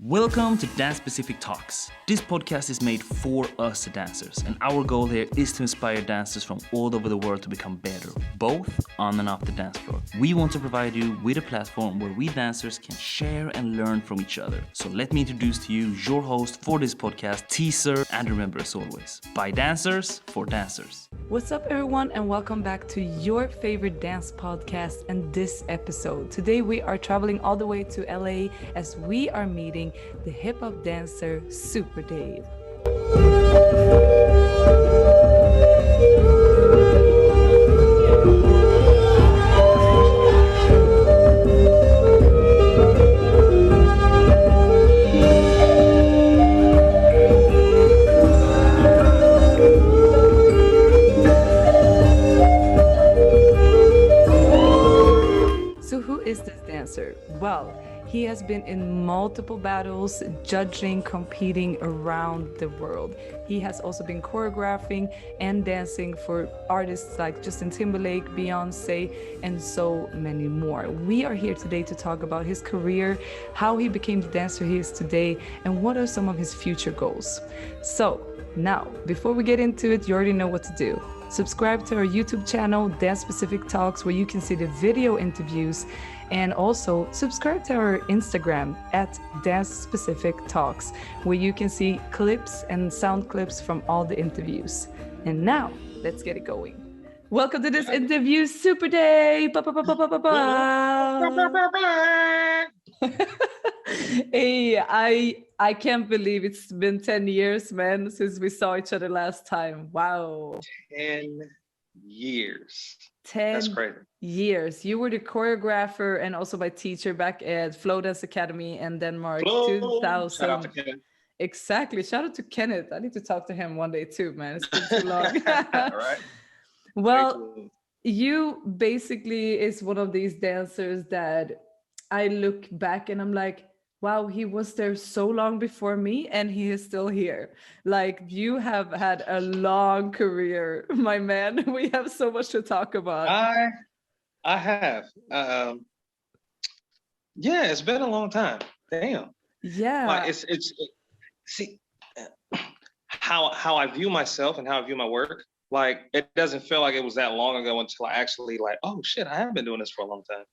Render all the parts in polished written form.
Welcome to Dance Specific Talks. This podcast is made for us dancers, and our goal here is to inspire dancers from all over the world to become better, both on and off the dance floor. We want to provide you with a platform where we dancers can share and learn from each other. So let me introduce to you your host for this podcast, Teaser, and remember as always, by dancers, for dancers. What's up everyone, and welcome back to your favorite dance podcast and this episode. Today we are traveling all the way to LA as we are meeting the hip-hop dancer Superdave. So who is this dancer? Well, he has been in multiple battles, judging, competing around the world. He has also been choreographing and dancing for artists like Justin Timberlake, Beyonce, and so many more. We are here today to talk about his career, how he became the dancer he is today, and what are some of his future goals. So now, before we get into it, you already know what to do. Subscribe to our YouTube channel, Dance Specific Talks, where you can see the video interviews, and also subscribe to our Instagram at Dance Specific Talks, where you can see clips and sound clips from all the interviews. And now, let's get it going. Welcome to this interview, Superdave. Hey, I can't believe it's been 10 years, man, since we saw each other last time. Wow. 10 years. 10 That's crazy. years. You were the choreographer and also my teacher back at Flow Dance Academy in Denmark. Flow. 2000. Shout out to Ken. Exactly. Shout out to Kenneth. I need to talk to him one day too, man. It's been too long. Right. Well, you basically is one of these dancers that I look back and I'm like, wow, he was there so long before me and he is still here. Like, you have had a long career, my man. We have so much to talk about. I have. Yeah, it's been a long time. Damn. Yeah. Like see how I view myself and how I view my work. Like, it doesn't feel like it was that long ago until I actually like, oh shit, I have been doing this for a long time.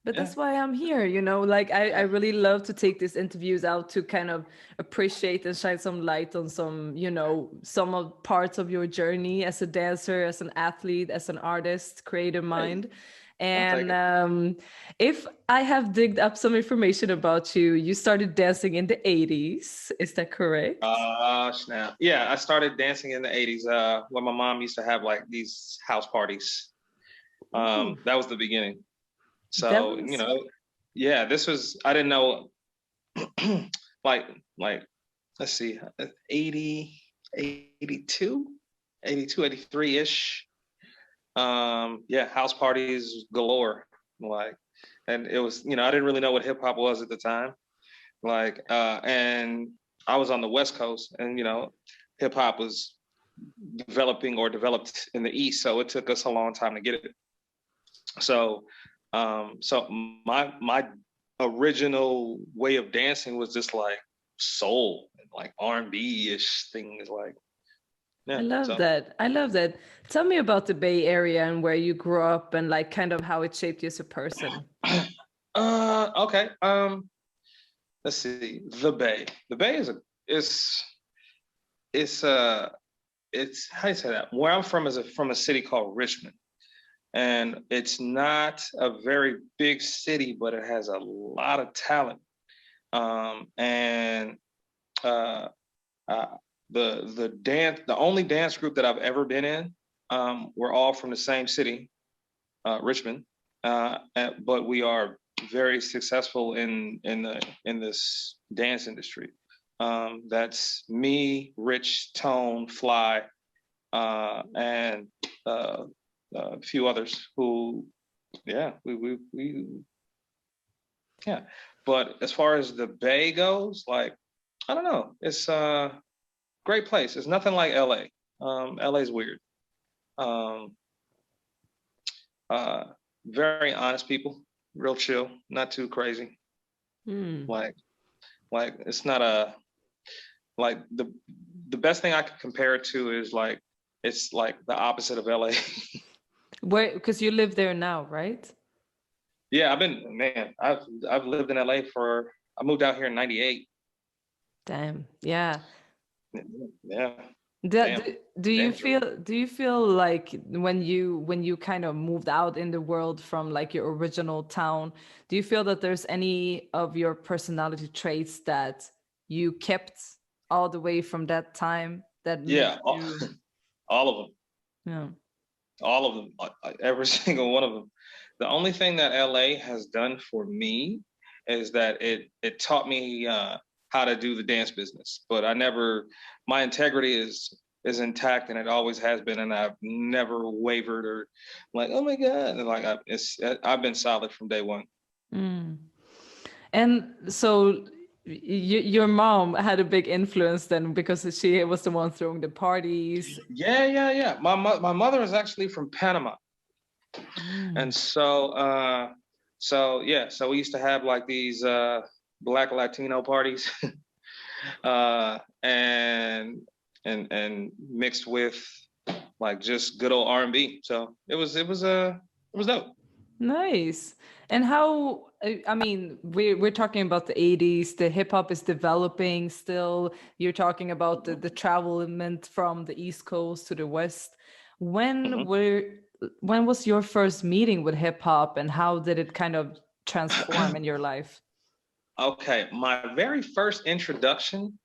But that's why I'm here, you know, like I really love to take these interviews out to kind of appreciate and shine some light on some, you know, some of parts of your journey as a dancer, as an athlete, as an artist, creative mind. And if I have digged up some information about you, you started dancing in the 80's. Is that correct? Snap. Yeah, I started dancing in the 80's when my mom used to have like these house parties. That was the beginning. So, you know, yeah, this was, I didn't know, like, let's see, 80, 82, 83-ish. Yeah, house parties galore. Like, and it was, you know, I didn't really know what hip hop was at the time. Like, and I was on the West Coast and, you know, hip hop was developed in the East. So it took us a long time to get it. So my original way of dancing was just like soul, like R&B-ish things. Like, yeah, I love that. Tell me about the Bay Area and where you grew up and like kind of how it shaped you as a person. Okay. Let's see. The Bay. The Bay it's how do you say that? Where I'm from is from a city called Richmond. And it's not a very big city, but it has a lot of talent. The only dance group that I've ever been in, we're all from the same city, Richmond, but we are very successful in this dance industry. That's me, Rich, Tone, Fly, and a few others who, yeah, we yeah. But as far as the Bay goes, like, I don't know, it's a great place. It's nothing like LA. LA's weird. Very honest people, real chill, not too crazy. Like like it's not a like the best thing I could compare it to is like it's like the opposite of LA. Where, because you live there now, right? Yeah, I've lived in LA I moved out here in '98. Damn. Yeah. Yeah. Do, Damn. do you feel like when you kind of moved out in the world from like your original town, do you feel that there's any of your personality traits that you kept all the way from that time that made Yeah, you? all of them. Yeah. All of them, every single one of them. The only thing that LA has done for me is that it taught me how to do the dance business. But my integrity is intact, and it always has been, and I've never wavered or like, oh my God, and like I've been solid from day one. Mm. And so your mom had a big influence then because she was the one throwing the parties. Yeah. My mother is actually from Panama. And so we used to have like these Black Latino parties, and mixed with like just good old R&B. So it was dope. Nice. And how, I mean, we're talking about the 80s, the hip hop is developing still. You're talking about the travelment from the East Coast to the West. When was your first meeting with hip hop, and how did it kind of transform in your life? Okay, my very first introduction,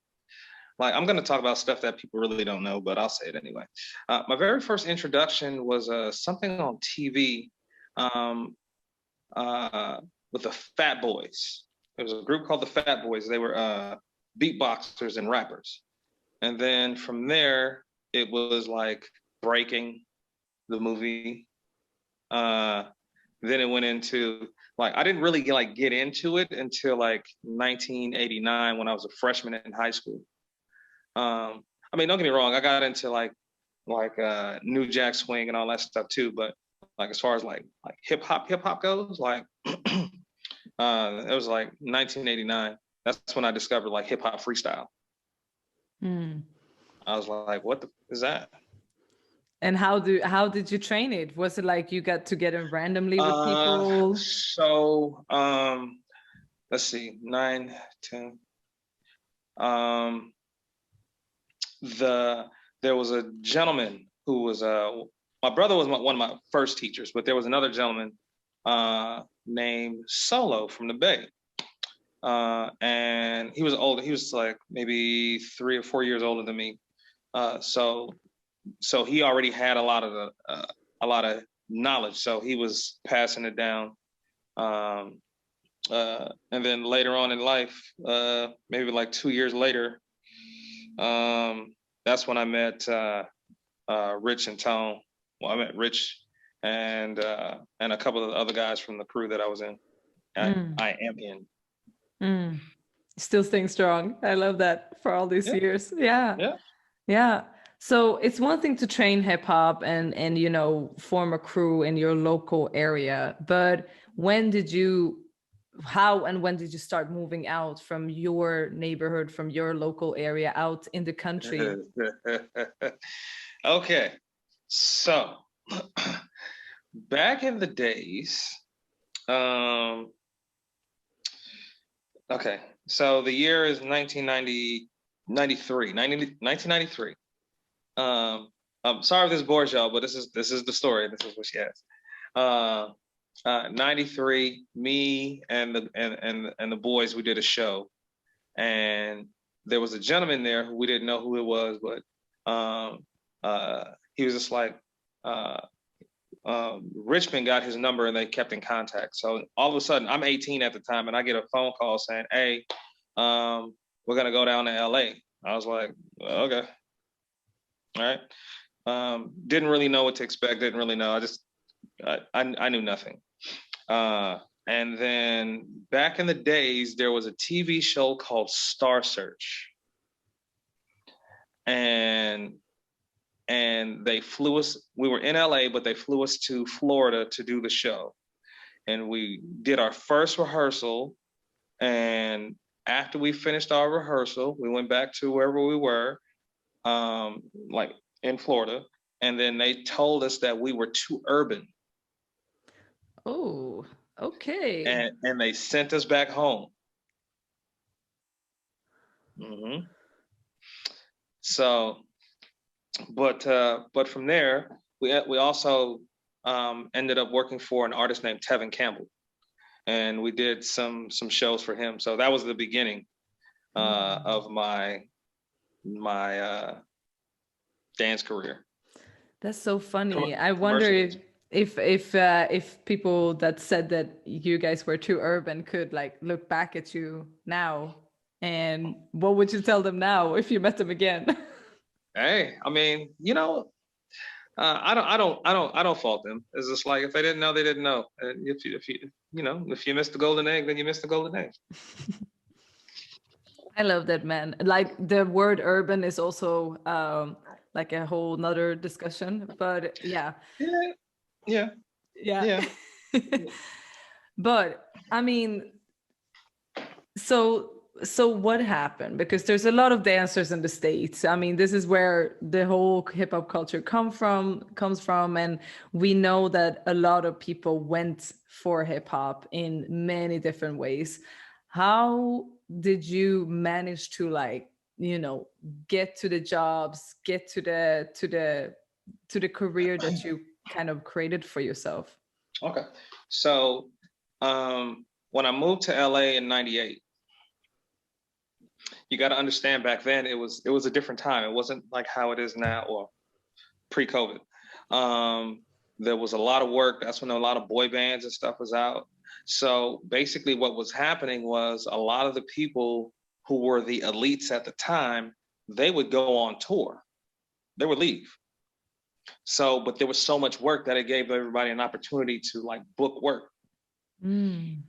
like I'm going to talk about stuff that people really don't know, but I'll say it anyway. My very first introduction was something on TV with the Fat Boys. There was a group called the Fat Boys. They were beatboxers and rappers. And then from there, it was like Breaking, the movie. Then it went into like I didn't really like get into it until like 1989 when I was a freshman in high school. I mean, don't get me wrong, I got into like New Jack Swing and all that stuff too, but like as far as like hip hop goes, like it was like 1989. That's when I discovered like hip hop freestyle. I was like, what the is that? And how did you train it? Was it like you got together randomly with people? So let's see, 9, 10. There was a gentleman who was my brother was one of my first teachers, but there was another gentleman named Solo from the Bay. And he was older. He was like maybe 3 or 4 years older than me. So he already had a lot of knowledge. So he was passing it down. And then later on in life, maybe like 2 years later, that's when I met Rich and Tone. Well, I met Rich and a couple of the other guys from the crew that I was in. I am in. Still staying strong. I love that for all these years. Yeah. So it's one thing to train hip hop and form a crew in your local area, but how and when did you start moving out from your neighborhood, from your local area out in the country? Okay, so back in the days, okay, so the year is 1993. I'm sorry if this bores y'all, but this is the story. This is what she has. 93, me and the boys, we did a show, and there was a gentleman there who we didn't know who it was, but he was just like Richmond got his number and they kept in contact. So all of a sudden, I'm 18 at the time, and I get a phone call saying, "Hey, we're gonna go down to LA." I was like, "Okay, all right." Didn't really know what to expect. Didn't really know. I knew nothing. And then back in the days, there was a TV show called Star Search. And they flew us, we were in LA, but they flew us to Florida to do the show. And we did our first rehearsal. And after we finished our rehearsal, we went back to wherever we were, like in Florida, and then they told us that we were too urban. Oh, okay. And they sent us back home. Mm-hmm. So, but from there, we also ended up working for an artist named Tevin Campbell, and we did some shows for him. So that was the beginning of my dance career. That's so funny. I wonder if people that said that you guys were too urban could like look back at you now, and what would you tell them now if you met them again? Hey, I mean, you know, I don't fault them. It's just like if they didn't know, they didn't know. And if you missed the golden egg, then you missed the golden egg. I love that, man. Like the word urban is also like a whole nother discussion, but yeah. But I mean, so what happened? Because there's a lot of dancers in the States. I mean, this is where the whole hip hop culture comes from, and we know that a lot of people went for hip hop in many different ways. How did you manage to, like, you know, get to the jobs, get to the career that you kind of created for yourself? Okay, so when I moved to LA in '98. You got to understand, back then it was a different time. It wasn't like how it is now or pre-COVID. There was a lot of work. That's when a lot of boy bands and stuff was out. So basically what was happening was a lot of the people who were the elites at the time, they would go on tour. They would leave. So, but there was so much work that it gave everybody an opportunity to like book work. Mm.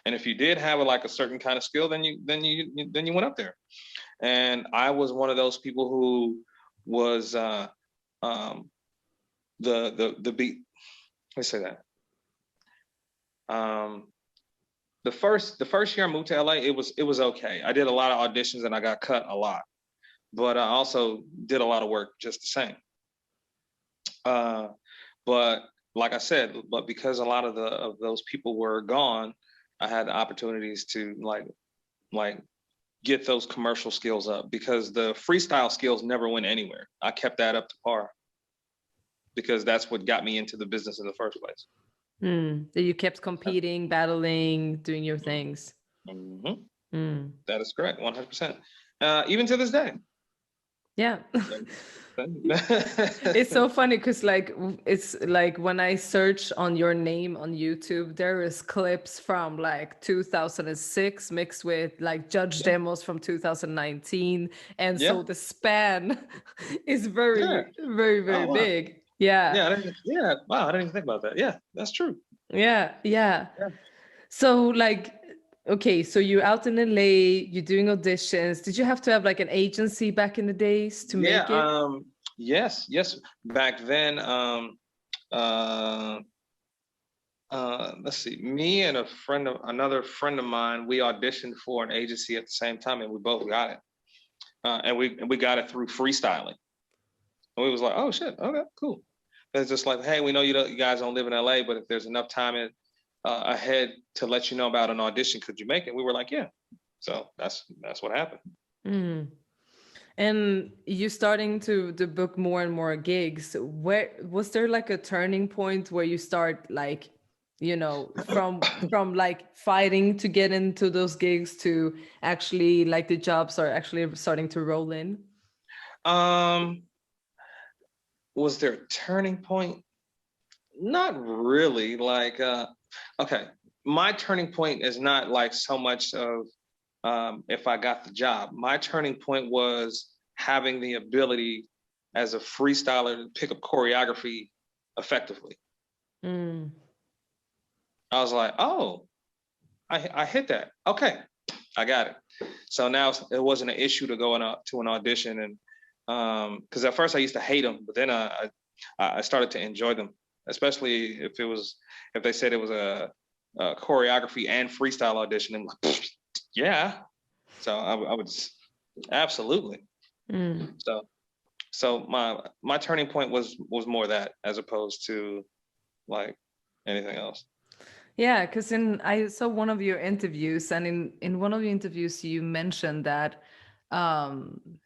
And if you did have a certain kind of skill, then you went up there. And I was one of those people who was the beat. Let's say that. The first year I moved to LA, it was okay. I did a lot of auditions and I got cut a lot, but I also did a lot of work just the same. But like I said, but because a lot of those people were gone, I had the opportunities to like get those commercial skills up, because the freestyle skills never went anywhere. I kept that up to par because that's what got me into the business in the first place. You kept competing, battling, doing your things. Mm-hmm. That is correct, 100%. Even to this day. Yeah. It's so funny because it's like when I search on your name on YouTube, there is clips from like 2006 mixed with like judge demos from 2019, and so the span is very big. Yeah. Wow, I didn't even think about that. Yeah, that's true. Yeah. So like, okay, so you're out in LA, you're doing auditions. Did you have to have like an agency back in the days to make it? Yes. Back then, let's see, me and another friend of mine, we auditioned for an agency at the same time, and we both got it. And we got it through freestyling. And we was like, oh shit, okay, cool. It's just like, hey, we know you guys don't live in LA, but if there's enough time ahead to let you know about an audition, could you make it? We were like, yeah. So that's what happened. And you starting to book more and more gigs. Where was there like a turning point where you start like, you know, from like fighting to get into those gigs to actually like the jobs are actually starting to roll in? Was there a turning point? Not really. Like, okay, my turning point is not like so much of if I got the job. My turning point was having the ability as a freestyler to pick up choreography effectively. I was like, oh, I hit that. Okay, I got it. So now it wasn't an issue to go to an audition, and because at first I used to hate them, but then I started to enjoy them, especially if they said it was a choreography and freestyle audition, and like, Yeah. So I would absolutely. So my turning point was more that as opposed to like anything else. Yeah, because I saw one of your interviews, and in one of the interviews you mentioned that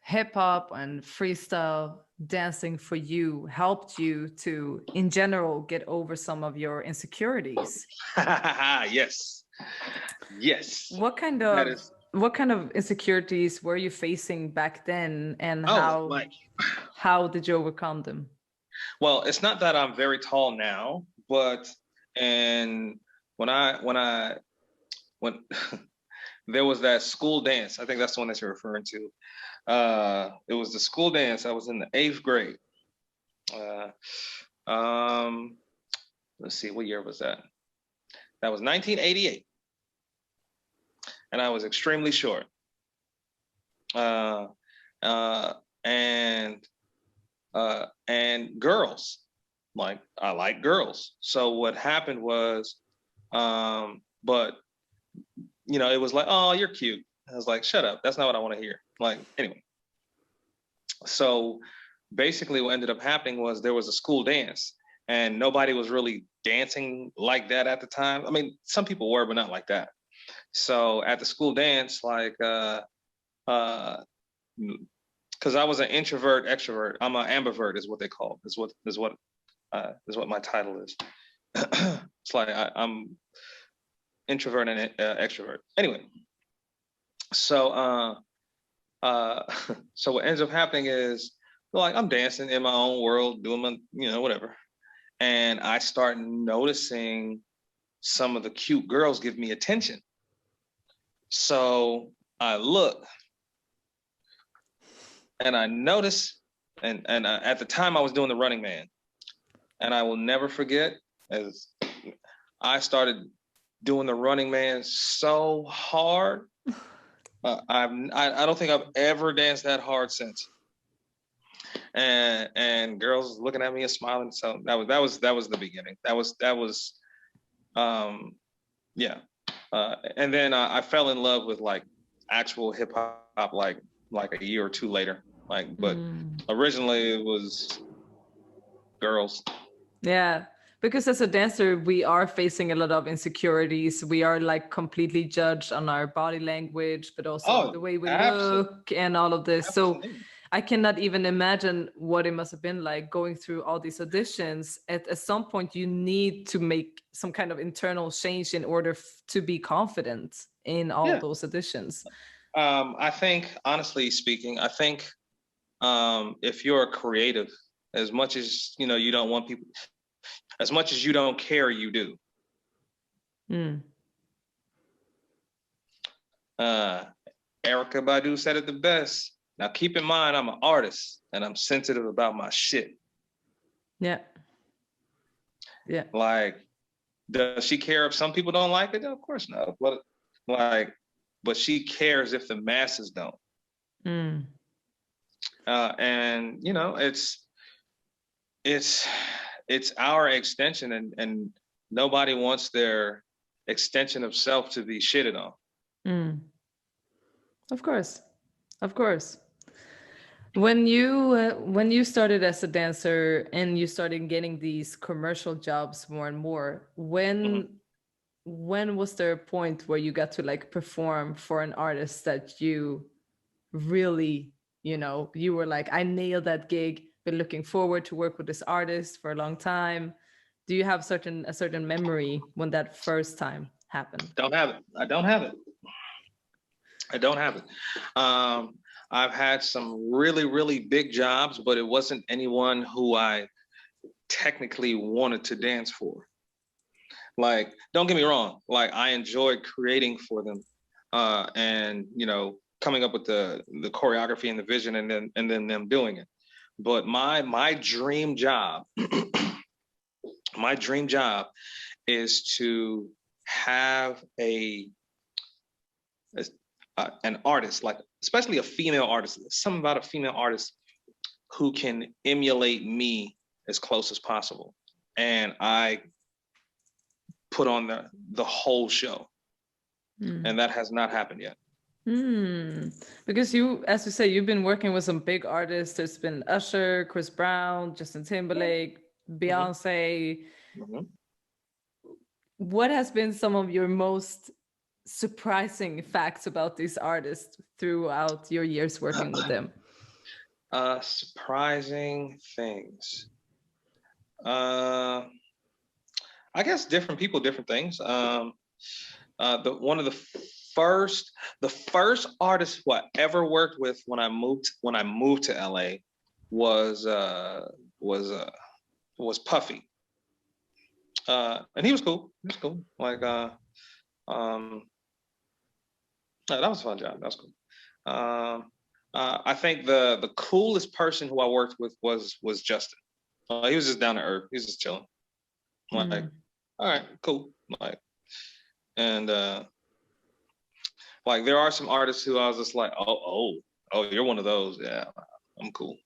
hip hop and freestyle dancing for you helped you to, in general, get over some of your insecurities. Yes. Yes. What kind That of is. insecurities were you facing back then, and Oh, like. how did you overcome them? Well, it's not that I'm very tall now, but and when there was that school dance, I think that's the one that you're referring to. It was the school dance. I was in the 8th grade. Let's see, what year was that? That was 1988, and I was extremely short. And girls, like I like girls. So what happened was, but it was like, oh, you're cute. I was like, shut up. That's not what I want to hear. Like, anyway. So basically what ended up happening was there was a school dance and nobody was really dancing like that at the time. I mean, some people were, but not like that. So at the school dance, like, because I was an introvert, extrovert. I'm an ambivert, is what they call. Is what my title is. It's like I'm introvert and extrovert. Anyway, so so what ends up happening is, like, I'm dancing in my own world, doing my whatever, and I start noticing some of the cute girls give me attention. So I look and I notice, and at the time I was doing the Running Man, and I will never forget as I started doing the Running Man so hard. I don't think I've ever danced that hard since. And girls looking at me and smiling. So that was the beginning. That was yeah. And then I fell in love with like actual hip hop like a year or two later. Like, but originally it was girls. Yeah. Because as a dancer, we are facing a lot of insecurities. We are like completely judged on our body language, but also the way we look and all of this. Absolutely. So I cannot even imagine what it must have been like going through all these auditions. At some point, you need to make some kind of internal change in order to be confident in all those auditions. I think, honestly speaking, if you're a creative, as much as you don't want people, as much as you don't care, you do. Erykah Badu said it the best. Now keep in mind, I'm an artist and I'm sensitive about my shit. Yeah. Like, does she care if some people don't like it? No, of course not. But she cares if the masses don't. And it's our extension, and nobody wants their extension of self to be shitted on. Of course. When you started as a dancer and you started getting these commercial jobs more and more, when was there a point where you got to like perform for an artist that you really, you were like, I nailed that gig, been looking forward to work with this artist for a long time? Do you have a certain memory when that first time happened? I don't have it. I've had some really, really big jobs, but it wasn't anyone who I technically wanted to dance for. Like, don't get me wrong, like I enjoyed creating for them, and coming up with the choreography and the vision, and then them doing it. But my dream job, is to have an artist, like especially a female artist. There's something about a female artist who can emulate me as close as possible, and I put on the whole show. And that has not happened yet. Because you, as you say, you've been working with some big artists. There's been Usher, Chris Brown, Justin Timberlake, Beyonce. What has been some of your most surprising facts about these artists throughout your years working with them? Surprising things. I guess different people, different things. One of the first artist who I ever worked with when I moved to LA was Puffy. And he was cool. Like that was a fun job. That was cool. I think the coolest person who I worked with was Justin. He was just down to earth. He was just chilling. Like, all right, cool. Like, and like there are some artists who I was just like, oh, you're one of those. Yeah, I'm cool.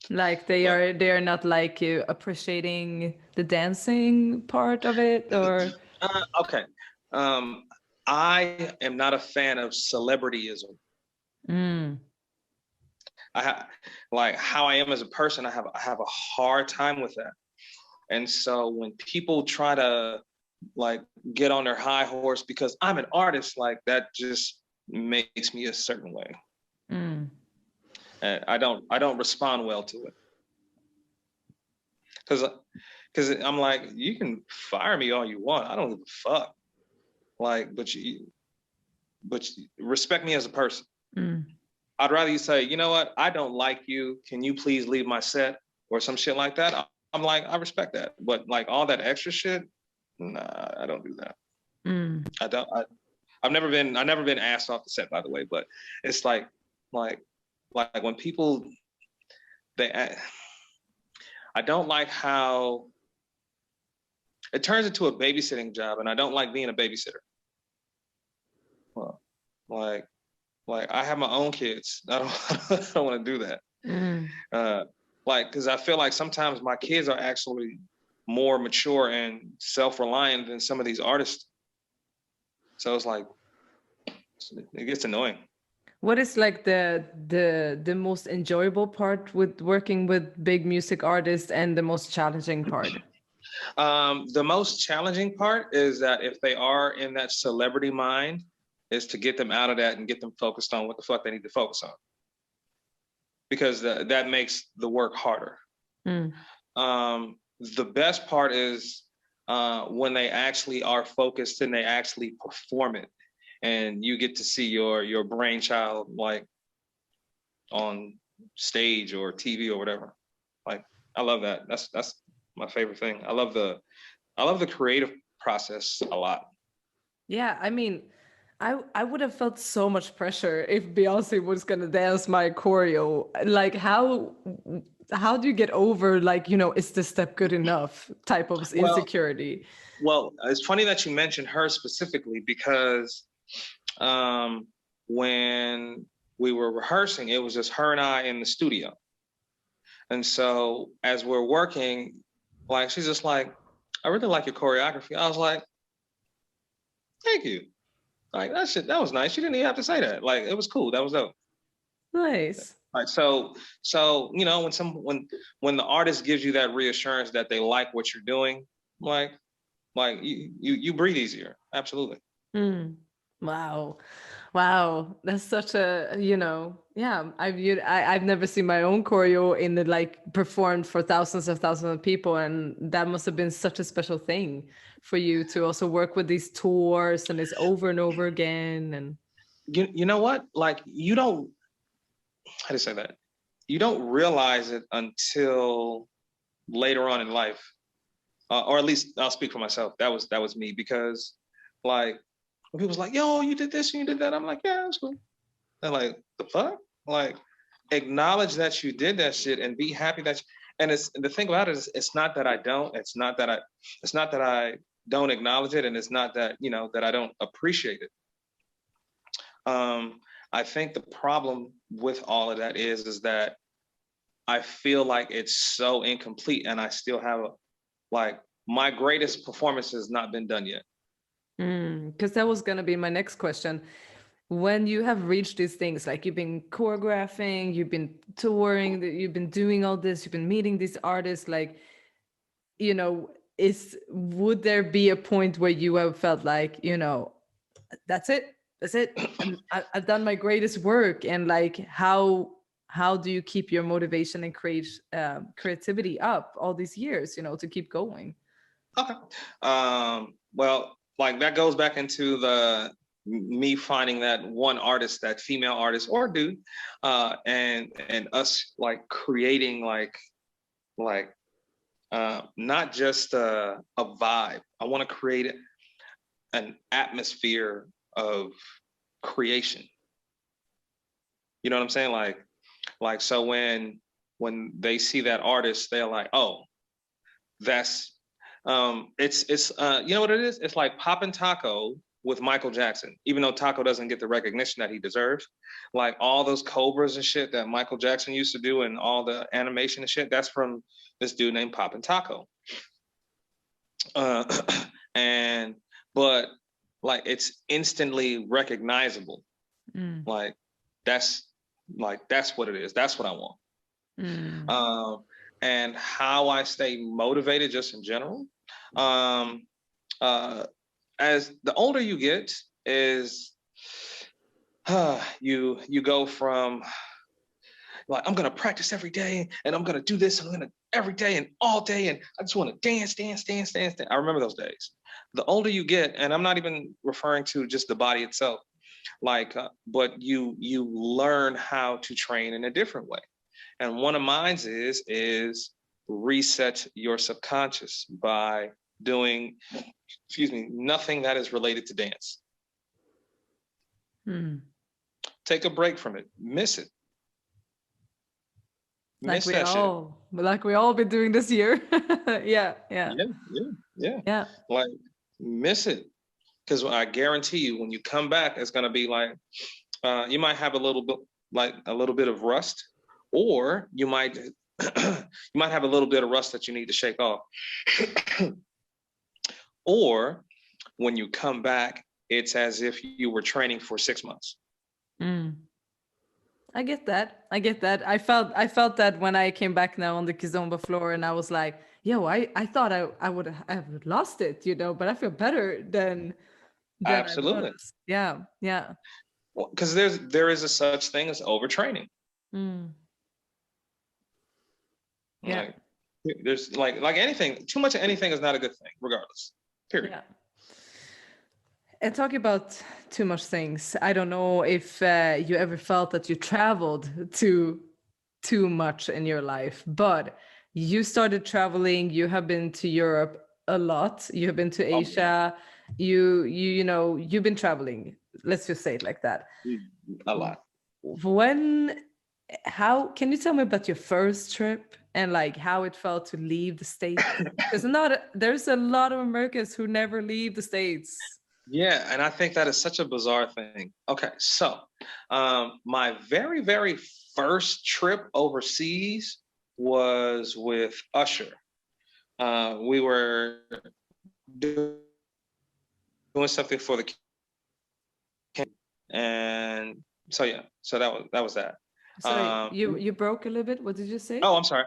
Like they are not like you appreciating the dancing part of it, or okay. I am not a fan of celebrityism. Like how I am as a person, I have a hard time with that. And so when people try to like get on their high horse because I'm an artist, like that just makes me a certain way. And I don't respond well to it. Cause I'm like, you can fire me all you want. I don't give a fuck. Like, but you respect me as a person. I'd rather you say, you know what, I don't like you. Can you please leave my set or some shit like that? I'm like, I respect that. But like all that extra shit, nah, I don't do that. I've never been asked off the set, by the way, but it's like when people, I don't like how it turns into a babysitting job, and I don't like being a babysitter. Well, like I have my own kids. I don't want to do that. Like, because I feel like sometimes my kids are actually more mature and self-reliant than some of these artists. So it's like, it gets annoying. What is like the most enjoyable part with working with big music artists and the most challenging part? The most challenging part is that if they are in that celebrity mind, is to get them out of that and get them focused on what the fuck they need to focus on. Because that makes the work harder. The best part is when they actually are focused and they actually perform it, and you get to see your brainchild like on stage or TV or whatever. Like, I love that. That's my favorite thing. I love the creative process a lot. Yeah, I mean, I would have felt so much pressure if Beyonce was gonna dance my choreo. Like, how do you get over, like, you know, is this step good enough type of insecurity? Well, it's funny that you mentioned her specifically, because when we were rehearsing, it was just her and I in the studio. And so as we're working, like, she's just like, I really like your choreography. I was like, thank you. Like, that was nice. You didn't even have to say that. Like, it was cool. That was dope. Nice. Like, so you know, when the artist gives you that reassurance that they like what you're doing, like you breathe easier. Absolutely. Wow, that's such a, you know, yeah, I've never seen my own choreo in the, like, performed for thousands of people, and that must have been such a special thing for you to also work with these tours and it's over and over again. And you know what, like, you don't, how to say that, you don't realize it until later on in life, or at least I'll speak for myself. That was me, because like when people's like, yo, you did this and you did that, I'm like, yeah, that's cool. And like, the fuck? Like, acknowledge that you did that shit and be happy that and it's, the thing about it is, it's not that I don't acknowledge it, and it's not that, you know, that I don't appreciate it. I think the problem with all of that is that I feel like it's so incomplete, and I still have like, my greatest performance has not been done yet. Because that was going to be my next question. When you have reached these things, like you've been choreographing, you've been touring, you've been doing all this, you've been meeting these artists, like, you know, would there be a point where you have felt like, you know, that's it, I've done my greatest work, and like how do you keep your motivation and creativity up all these years, you know, to keep going? Okay. Well, like that goes back into me finding that one artist, that female artist or dude, and us like creating not just a vibe. I want to create an atmosphere of creation. You know what I'm saying? Like so when they see that artist, they're like, oh, that's it's you know what it is? It's like popping Taco with Michael Jackson, even though Taco doesn't get the recognition that he deserves. Like all those cobras and shit that Michael Jackson used to do and all the animation and shit, that's from this dude named Poppin' Taco. But like it's instantly recognizable. Like that's what it is. That's what I want. And how I stay motivated just in general. As the older you get is you go from like, I'm gonna practice every day and I'm gonna do this and I'm gonna every day and all day and I just want to dance. I remember those days. The older you get, and I'm not even referring to just the body itself, like but you learn how to train in a different way. And one of mine is reset your subconscious by doing, nothing that is related to dance. Take a break from it. Miss it. Like we all been doing this year. Yeah. Like miss it, because I guarantee you, when you come back, it's gonna be like you might have a little bit of rust, or you might have a little bit of rust that you need to shake off. Or when you come back, it's as if you were training for 6 months. I get that. I felt that when I came back now on the Kizomba floor, and I was like, yo, I thought I would have lost it, you know, but I feel better than Absolutely. I was. Yeah. Because there is a such thing as overtraining. Yeah. Like, there's like anything, too much of anything is not a good thing, regardless. Period. Yeah. And talking about too much things, I don't know if you ever felt that you traveled too much in your life, but you started traveling. You have been to Europe a lot. You have been to Asia. You know, you've been traveling. Let's just say it like that. A lot. How can you tell me about your first trip and like how it felt to leave the States? Because there's a lot of Americans who never leave the States. Yeah, and I think that is such a bizarre thing. Okay, so my very, very first trip overseas was with Usher. We were doing something for the and so yeah, so that was that. Sorry, you broke a little bit. What did you say? Oh, I'm sorry.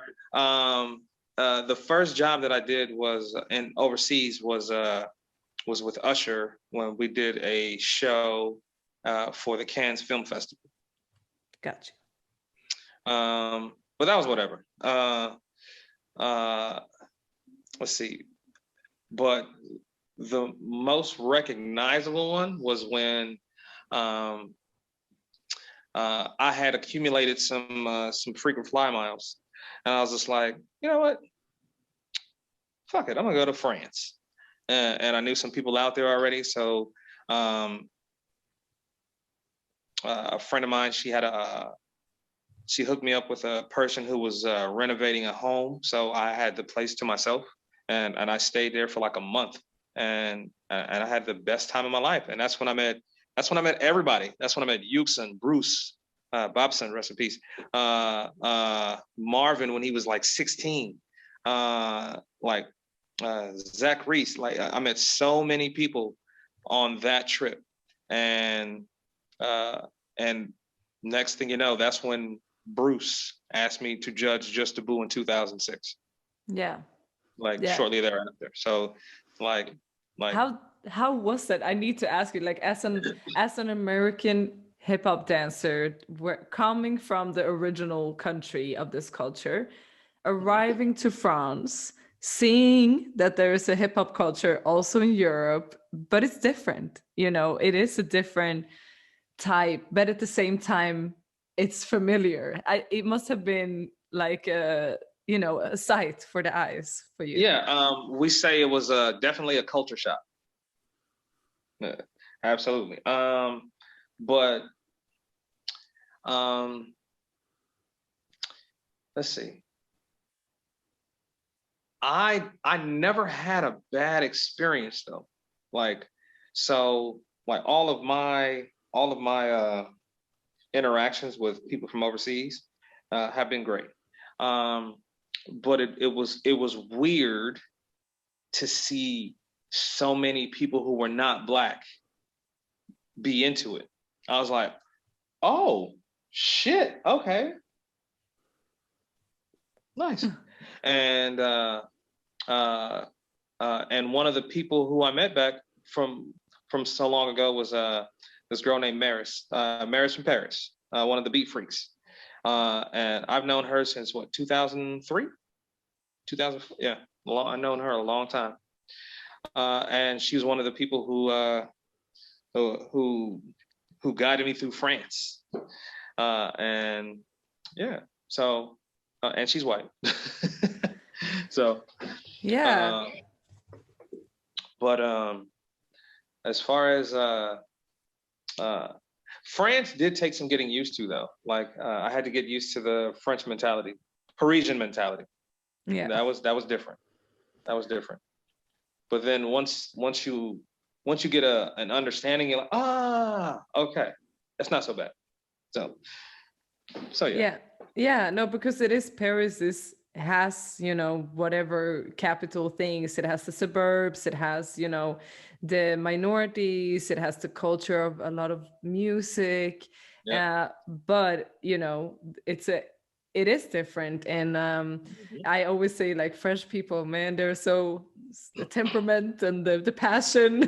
The first job that I did was overseas was with Usher when we did a show for the Cannes Film Festival. Gotcha. But that was whatever. Let's see. But the most recognizable one was when I had accumulated some frequent flyer miles, and I was just like, you know what? Fuck it, I'm gonna go to France. And I knew some people out there already. So a friend of mine, she hooked me up with a person who was renovating a home. So I had the place to myself, and I stayed there for like a month, and I had the best time of my life. And that's when I met everybody. That's when I met Yuxin, Bruce, Bobson, rest in peace, Marvin when he was like 16, Zach Reese. Like I met so many people on that trip. And next thing you know, that's when Bruce asked me to judge Juste Debout in 2006. Yeah. Like Yeah. shortly thereafter. So like how was that? I need to ask you, like, as an American hip hop dancer, we're coming from the original country of this culture, arriving to France, seeing that there is a hip hop culture also in Europe, but it's different. You know, it is a different type, but at the same time, it's familiar. It must have been like a sight for the eyes for you. Yeah, we say it was definitely a culture shock. Yeah, absolutely. But let's see. I never had a bad experience though. Like, so like all of my interactions with people from overseas have been great. But it was weird to see so many people who were not Black be into it. I was like, oh shit, okay, nice. And one of the people who I met back from so long ago was this girl named Maris from Paris, one of the Beat Freaks. And I've known her since what, 2003, 2000, yeah, I've known her a long time. And she was one of the people who guided me through France. And yeah, so and she's white. So yeah. But as far as France did take some getting used to though. Like I had to get used to the French mentality, Parisian mentality. Yeah. That was different. That was different. But then once you get an understanding, you're like, okay, that's not so bad. So yeah. Yeah, no, because it is Paris has, whatever capital things. It has the suburbs, it has, the minorities, it has the culture of a lot of music. But, it is different. And I always say, like, French people, man, they're so the temperament and the passion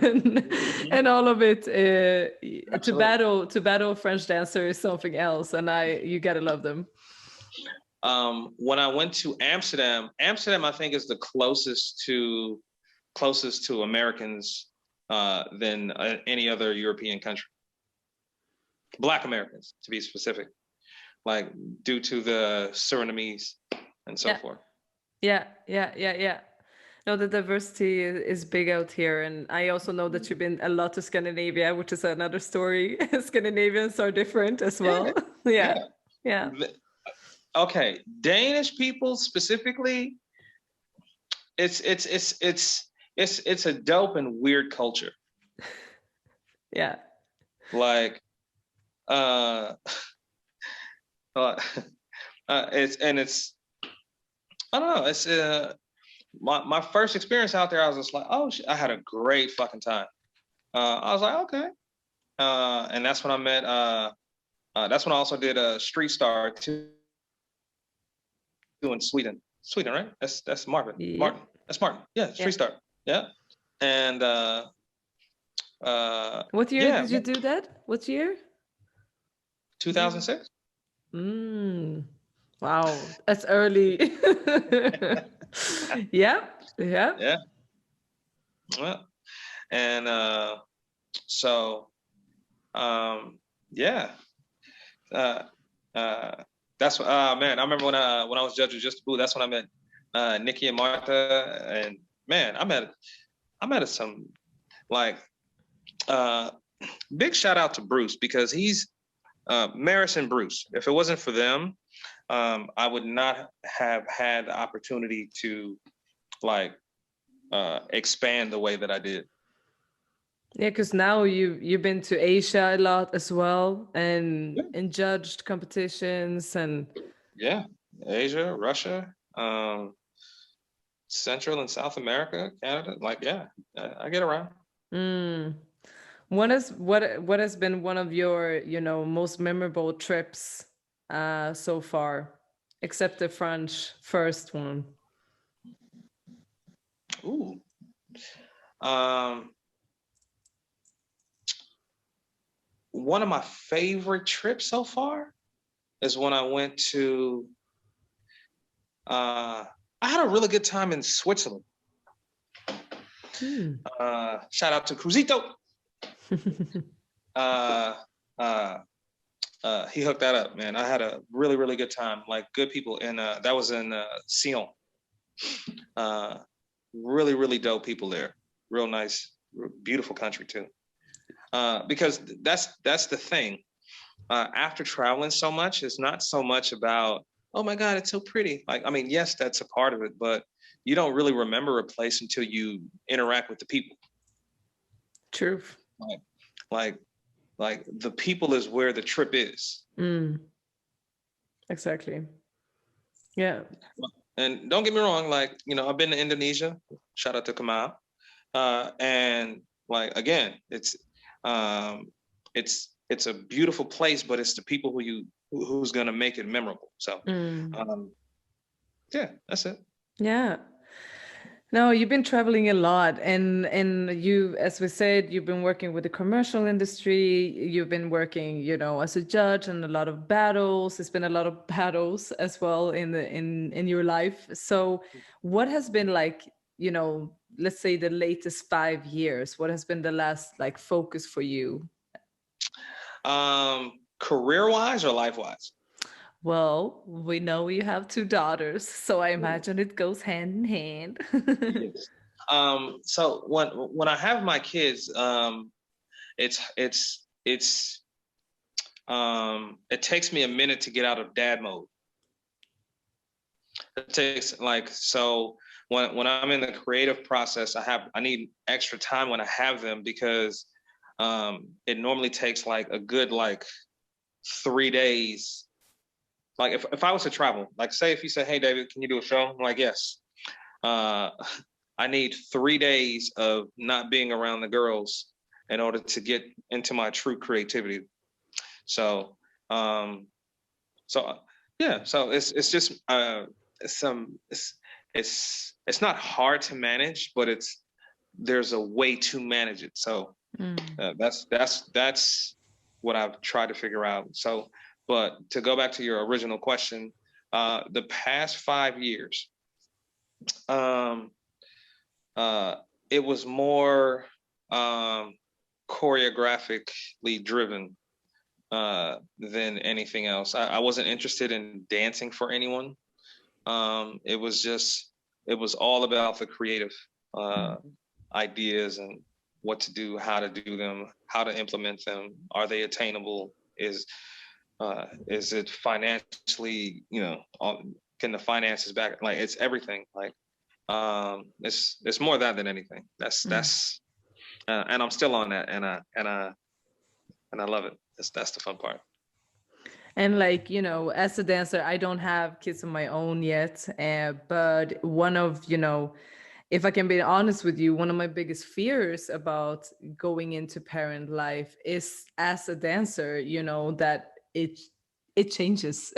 and all of it. To battle French dancer is something else, and you gotta love them. When I went to Amsterdam, I think is the closest to Americans than any other European country. Black Americans, to be specific, like due to the Surinamese and so forth. Yeah. No, the diversity is big out here. And I also know that you've been a lot to Scandinavia, which is another story. Scandinavians are different as well. Yeah. Okay, Danish people specifically, it's a dope and weird culture. Yeah. Like, it's I don't know. It's my first experience out there. I was just like, oh, I had a great fucking time. I was like, okay, and that's when I met. That's when I also did a Street Star too in Sweden, right? That's Marvin. Yeah. Martin. That's Martin. Yeah, Street Star. Yeah, and what year did you do that? What year? 2006. Wow, that's early. Yeah. Well, and so yeah. That's man. I remember when I was judging Juste Debout. That's when I met Nikki and Martha, and man, I met some like big shout out to Bruce, because he's Maris and Bruce. If it wasn't for them, I would not have had the opportunity to like expand the way that I did. Yeah, because now you've been to Asia a lot as well, and judged competitions and Asia, Russia, Central and South America, Canada. Like, I get around. What has been one of your, most memorable trips so far, except the French first one? Ooh. One of my favorite trips so far is when I went to. I had a really good time in Switzerland. Shout out to Cruzito. He hooked that up, man. I had a really, really good time. Like good people, and that was in Sion. Really, really dope people there. Real nice, beautiful country too. Because that's the thing. After traveling so much, it's not so much about, oh my God, it's so pretty. Like, I mean, yes, that's a part of it, but you don't really remember a place until you interact with the people. True. Like the people is where the trip is. Exactly. Yeah. And don't get me wrong, like, I've been to Indonesia. Shout out to Kamal. And like, again, it's a beautiful place, but it's the people who's gonna make it memorable. So yeah, that's it. Yeah. No, you've been traveling a lot, and you, as we said, you've been working with the commercial industry. You've been working, as a judge and a lot of battles. It's been a lot of battles as well in your life. So, what has been like, let's say the latest 5 years? What has been the last like focus for you? Career-wise or life-wise? Well, we know you have 2 daughters, so I imagine it goes hand in hand. Yes. So when I have my kids, it takes me a minute to get out of dad mode. It takes so when I'm in the creative process, I need extra time when I have them because it normally takes like a good 3 days. Like if I was to travel, like say if you say, hey David, can you do a show? I'm like, yes. I need 3 days of not being around the girls in order to get into my true creativity. So yeah, so it's just it's not hard to manage, but there's a way to manage it. So that's what I've tried to figure out. So, but to go back to your original question, the past 5 years, it was more choreographically driven than anything else. I wasn't interested in dancing for anyone. It was all about the creative ideas and what to do, how to do them, how to implement them. Are they attainable? Is it financially, can the finances back? Like it's everything. Like it's more that than anything. That's and I'm still on that, and I love it. That's the fun part. And as a dancer, I don't have kids of my own yet, but one of, if I can be honest with you, one of my biggest fears about going into parent life is as a dancer, that it changes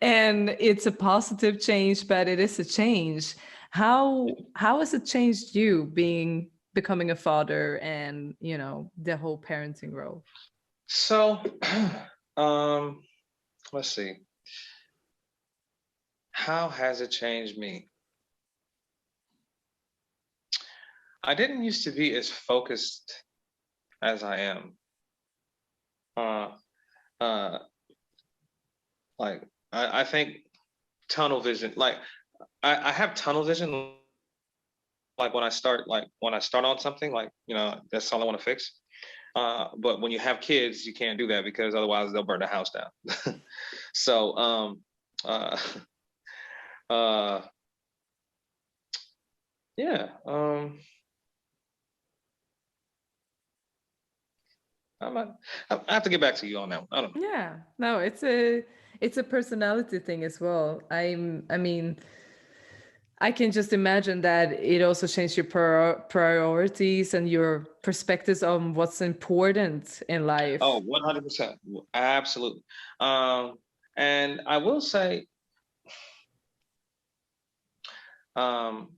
and it's a positive change, but it is a change. How has it changed you becoming a father and, the whole parenting role? So, let's see. How has it changed me? I didn't used to be as focused as I am. I think tunnel vision, I have tunnel vision, when I start on something, that's all I want to fix. But when you have kids, you can't do that because otherwise they'll burn the house down. So, yeah. I have to get back to you on that one. I don't know. Yeah, no, it's a personality thing as well. I mean, I can just imagine that it also changed your priorities and your perspectives on what's important in Oh, life. 100%. Absolutely. And I will say, um,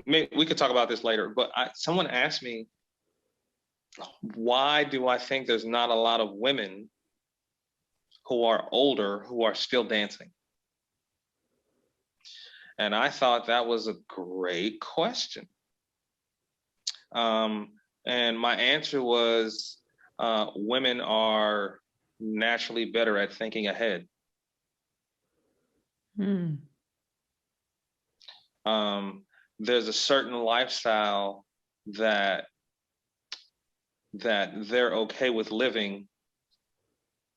we could talk about this later, but someone asked me, why do I think there's not a lot of women who are older who are still dancing? And I thought that was a great question. And my answer was, women are naturally better at thinking ahead. There's a certain lifestyle that they're okay with living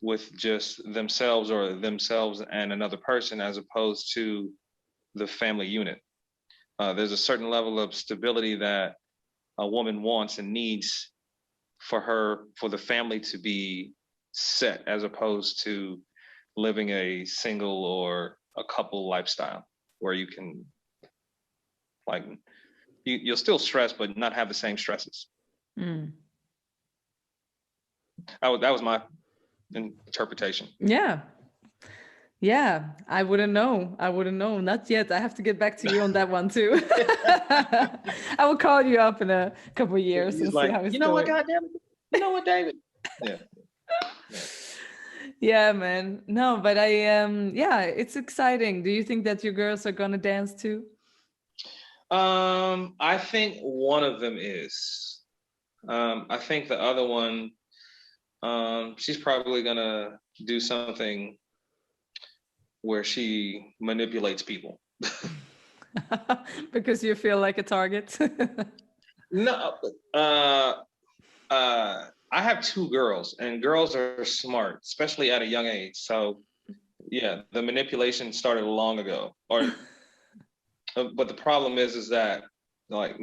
with just themselves or themselves and another person, as opposed to the family unit. There's a certain level of stability that a woman wants and needs for the family to be set, as opposed to living a single or a couple lifestyle where you can, like, you'll still stress but not have the same stresses. That was my interpretation. Yeah, I wouldn't know. Not yet. I have to get back to you on that one too. I will call you up in a couple of years He's and like, see how it's you know what, going. goddamn it, you know what, David? Yeah. Yeah, man. No, but yeah, it's exciting. Do you think that your girls are gonna dance too? I think one of them is. I think the other one, she's probably gonna do something where she manipulates people. Because you feel like a target. No, I have two girls, and girls are smart, especially at a young age. So yeah, the manipulation started long ago. Or, but the problem is that, like,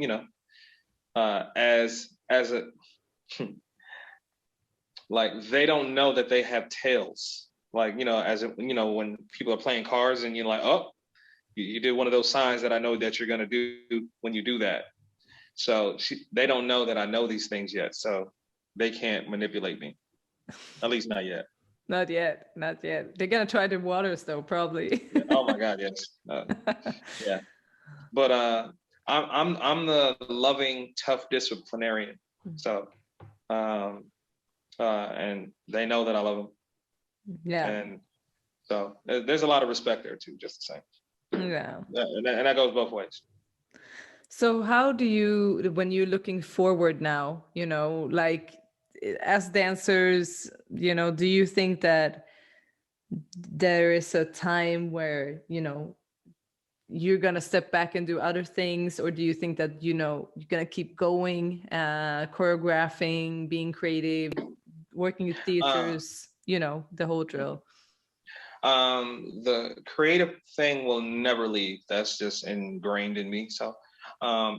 as a like, they don't know that they have tails. Like, when people are playing cards and you're like, oh, you did one of those signs that I know that you're gonna do when you do that. So they don't know that I know these things yet. So they can't manipulate me, at least not yet. Not yet. They're gonna try the waters though, probably. Oh my God, yes. Yeah. But I'm the loving, tough disciplinarian. So and they know that I love them. Yeah. And so there's a lot of respect there too, just the same. Yeah. And that goes both ways. So how do you, when you're looking forward now, like as dancers, do you think that there is a time where, you're going to step back and do other things? Or do you think that, you're going to keep going, choreographing, being creative, working with theaters, the whole drill? The creative thing will never leave. That's just ingrained in me. So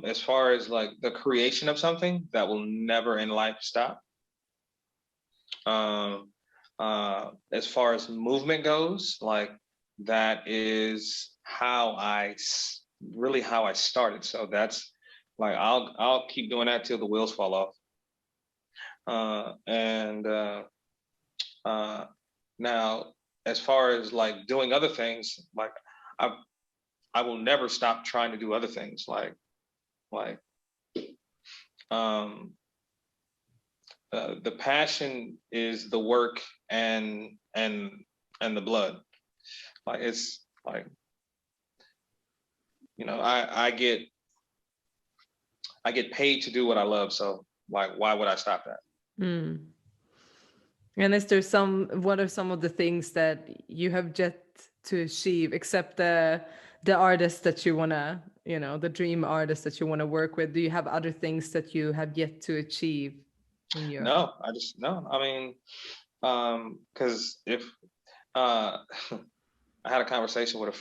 as far as like the creation of something, that will never in life stop. As far as movement goes, like, that is how I started. So that's like, I'll keep doing that till the wheels fall off. Now, as far as like doing other things, like, I will never stop trying to do other things. The passion is the work and the blood. Like, it's like, I get paid to do what I love. So like, why would I stop that? And is there what are some of the things that you have yet to achieve, except the artist that you want to, the dream artist that you want to work with? Do you have other things that you have yet to achieve in your... No, I mean, because if I had a conversation with a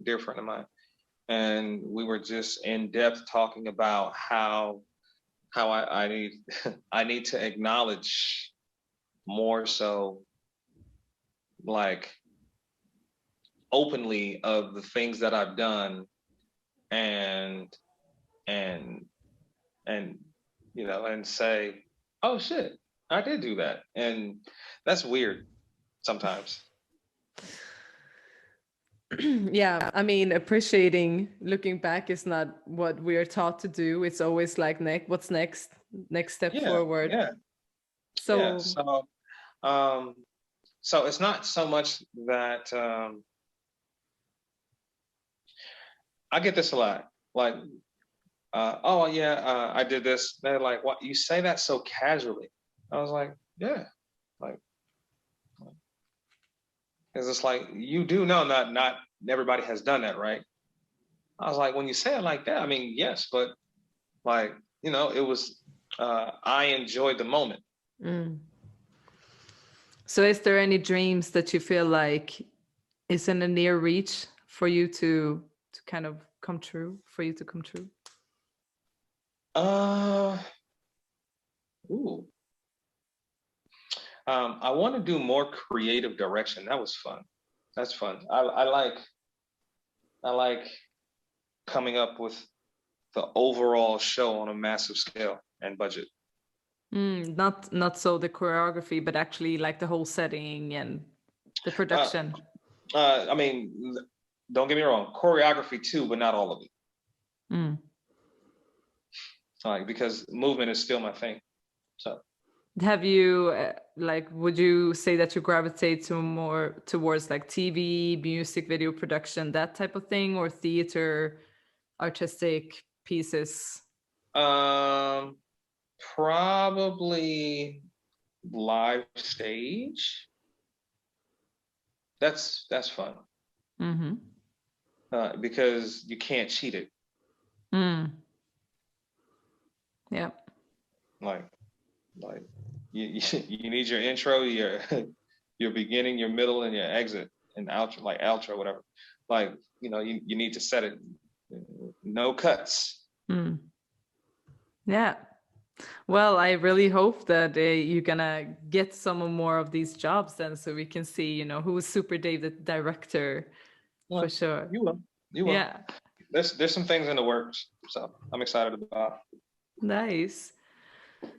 dear friend of mine, and we were just in depth talking about how I need I need to acknowledge more so, like, openly, of the things that I've done and and and and say, oh shit, I did do that. And that's weird sometimes. Yeah, I mean, appreciating looking back is not what we're taught to do. It's always like, what's next step Yeah, forward. yeah, yeah. So So it's not so much that I get this a lot. Like, oh yeah, I did this. They're like, what? You say that so casually. I was like, yeah, like, because it's like you do know not everybody has done that, right? I was like, when you say it like that, I mean, yes, but like, it was. I enjoyed the moment. So is there any dreams that you feel like is in a near reach for you to kind of come true, for you to come true? Ooh. I want to do more creative direction. That was fun. That's fun. I like coming up with the overall show on a massive scale and budget. Not so the choreography, but actually like the whole setting and the production. I mean, don't get me wrong, choreography too, but not all of it. Like, because movement is still my thing. So have you would you say that you gravitate to more towards like TV, music video production, that type of thing, or theater, artistic pieces? Probably live stage. That's fun. Because you can't cheat it. Yeah. Like you need your intro, your beginning, your middle, and your exit, and outro, like outro, whatever. Like, you need to set it. No cuts. Yeah. Well, I really hope that you're gonna get some more of these jobs then, so we can see, who's Superdave the director, for sure. You will. Yeah. There's some things in the works, so I'm excited about. Nice.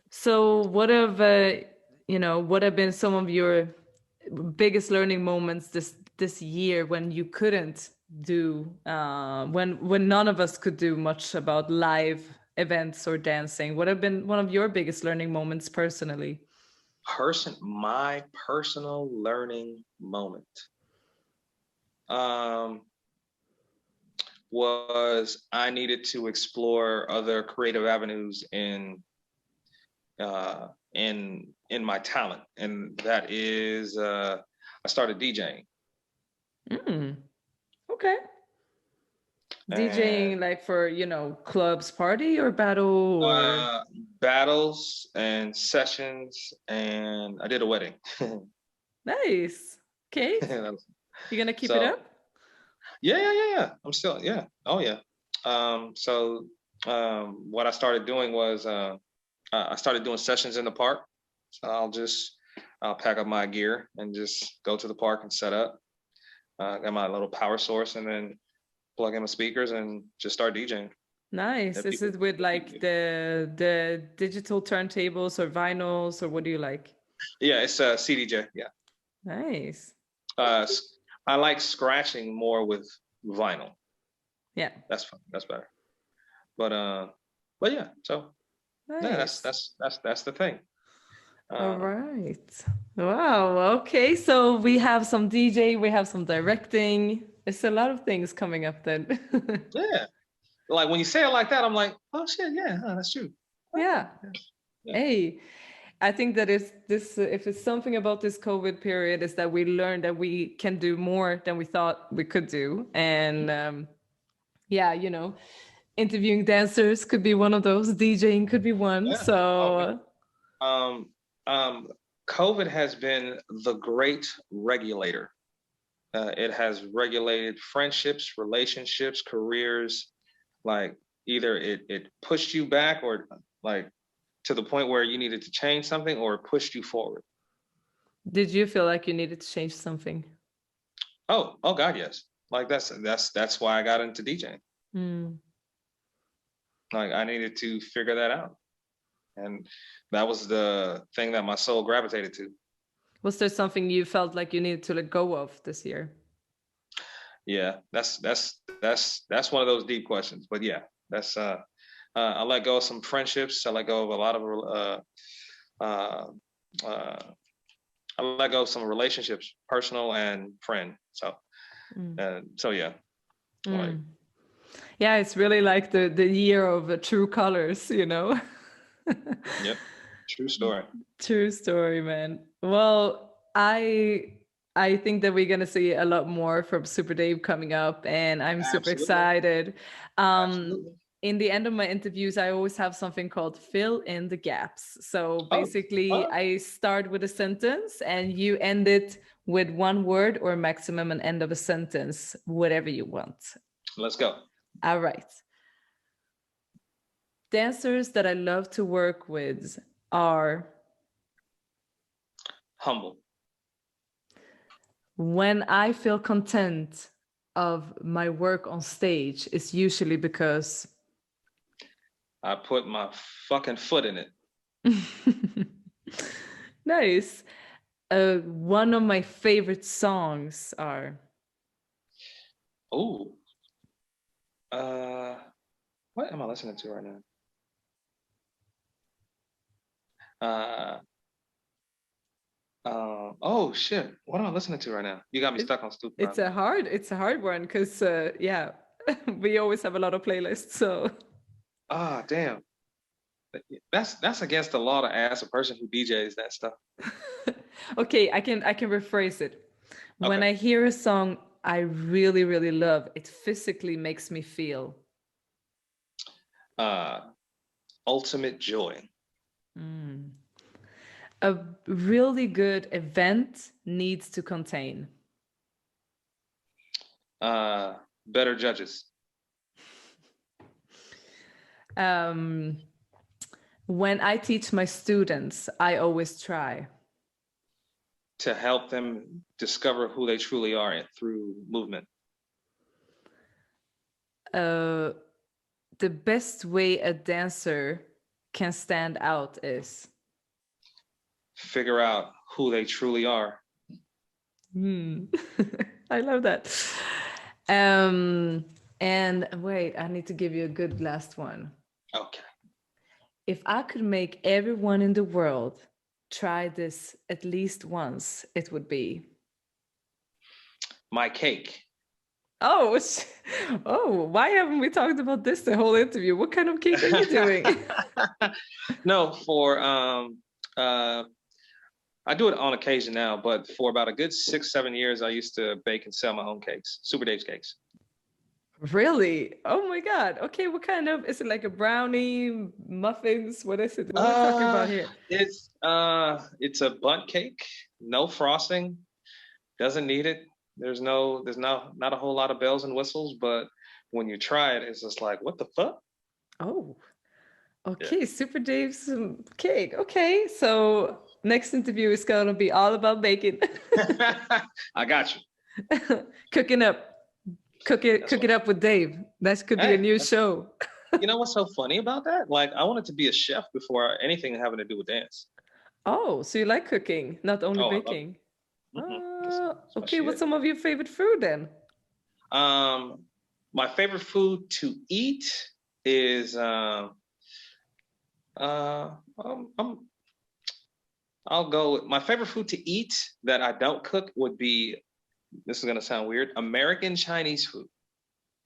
So what have been some of your biggest learning moments this year when you couldn't do when none of us could do much about live events or dancing? What have been one of your biggest learning moments personally? My personal learning moment was I needed to explore other creative avenues in my talent, and that is I started DJing. Okay. DJing like for clubs, party, or battle, or battles and sessions, and I did a wedding. Nice. Okay. You're gonna keep it up? Yeah. I'm still, yeah. Oh yeah. What I started doing was I started doing sessions in the park. So I'll pack up my gear and just go to the park and set up. Got my little power source, and then plug in my speakers and just start DJing. Nice. Is it with like the digital turntables or vinyls, or what do you like? Yeah, it's a CDJ. Yeah. Nice. I like scratching more with vinyl. Yeah. That's fun. That's better. But yeah. So nice. Yeah, that's the thing. All right. Wow. Okay. So we have some DJ, we have some directing. It's a lot of things coming up then. Yeah. Like when you say it like that, I'm like, oh shit, yeah, that's true. Yeah. Hey, I think that if it's something about this COVID period, is that we learned that we can do more than we thought we could do. And interviewing dancers could be one of those, DJing could be one. Yeah. So COVID has been the great regulator. It has regulated friendships, relationships, careers. Like either it pushed you back, or like to the point where you needed to change something, or it pushed you forward. Did you feel like you needed to change something? Oh God, yes. Like that's why I got into DJing. Like I needed to figure that out. And that was the thing that my soul gravitated to. Was there something you felt like you needed to let go of this year? Yeah, that's one of those deep questions. But yeah, that's I let go of some friendships. I let go of a lot of I let go of some relationships, personal and friend. So yeah, like yeah, it's really like the year of true colors, you know. yep, true story. True story, man. Well, I think that we're gonna see a lot more from Superdave coming up, and I'm super Absolutely, excited. absolutely. In the end of my interviews, I always have something called fill in the gaps. So Oh, basically, I start with a sentence, and you end it with one word or maximum an end of a sentence, whatever you want. let's go. All right. Dancers that I love to work with are Humble. when I feel content of my work on stage, it's usually because I put my fucking foot in it. nice. One of my favorite songs are Oh, what am I listening to right now? Oh shit, what am I listening to right now? You got me stuck on stupid. it's a hard one because yeah, we always have a lot of playlists. So Ah, damn. That's against the law to ask a person who DJs that stuff. okay, I can rephrase it. When Okay. I hear a song I really, really love, it physically makes me feel. Ultimate joy. A really good event needs to contain. Better judges. When I teach my students, I always try. To help them discover who they truly are through movement. The best way a dancer can stand out is Figure out who they truly are. I love that. And wait, I need to give you a good last one. Okay. If I could make everyone in the world try this at least once, it would be My cake. oh, oh, why haven't we talked about this the whole interview? What kind of cake are you doing? No, for I do it on occasion now, but for about a good 6-7 years, I used to bake and sell my own cakes, Superdave cakes. Really? Oh my God. Okay, what kind of, is it like a brownie, muffins? What is it? What are we talking about here? It's a bundt cake, no frosting, doesn't need it. There's not a whole lot of bells and whistles, but when you try it, it's just like, what the fuck? Oh, okay, Super Dave's cake. Okay, so next interview is gonna be all about baking. I got you. Cooking up. Cook it up with Dave. That could be a new show. You know what's so funny about that? Like, I wanted to be a chef before anything having to do with dance. Oh, so you like cooking, not only baking. Okay, what's some of your favorite food then? My favorite food to eat is I'll go with my favorite food to eat that I don't cook would be, this is gonna sound weird, American Chinese food.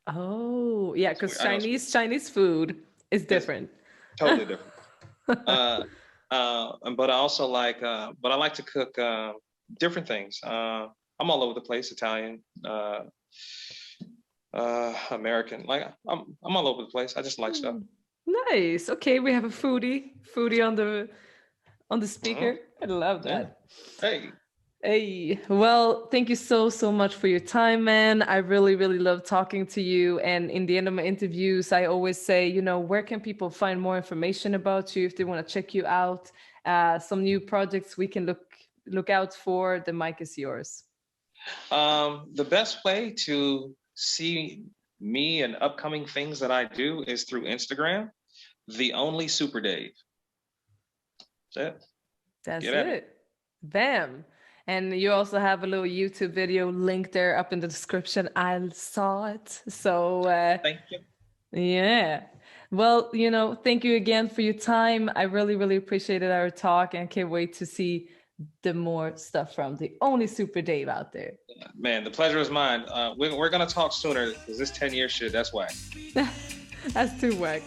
Oh, yeah, because Chinese food is different. It's totally different. But I also like, but I like to cook different things. I'm all over the place, Italian, American. Like I'm all over the place. I just like stuff. Nice. Okay, we have a foodie on the speaker. I love that. Yeah. Hey, well, thank you so much for your time, man. I really, really love talking to you. And in the end of my interviews, I always say, you know, where can people find more information about you if they want to check you out? Some new projects we can look out for. The mic is yours. The best way to see me and upcoming things that I do is through Instagram, the only Superdave. That's it. That's it. Bam. And you also have a little YouTube video link there up in the description. I saw it. So thank you. Yeah. Well, thank you again for your time. I really, really appreciated our talk and can't wait to see the more stuff from the only Superdave out there. Man, the pleasure is mine. We're going to talk sooner because this 10-year shit, that's whack. That's too whack.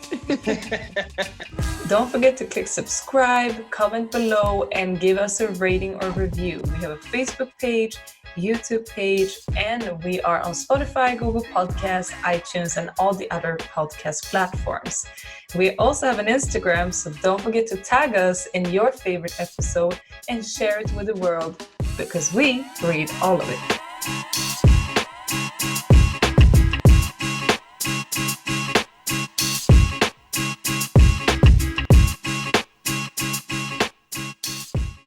Don't forget to click subscribe, comment below, and give us a rating or review. We have a Facebook page, YouTube page, and we are on Spotify, Google Podcasts, iTunes, and all the other podcast platforms. We also have an Instagram, so don't forget to tag us in your favorite episode and share it with the world, because we read all of it.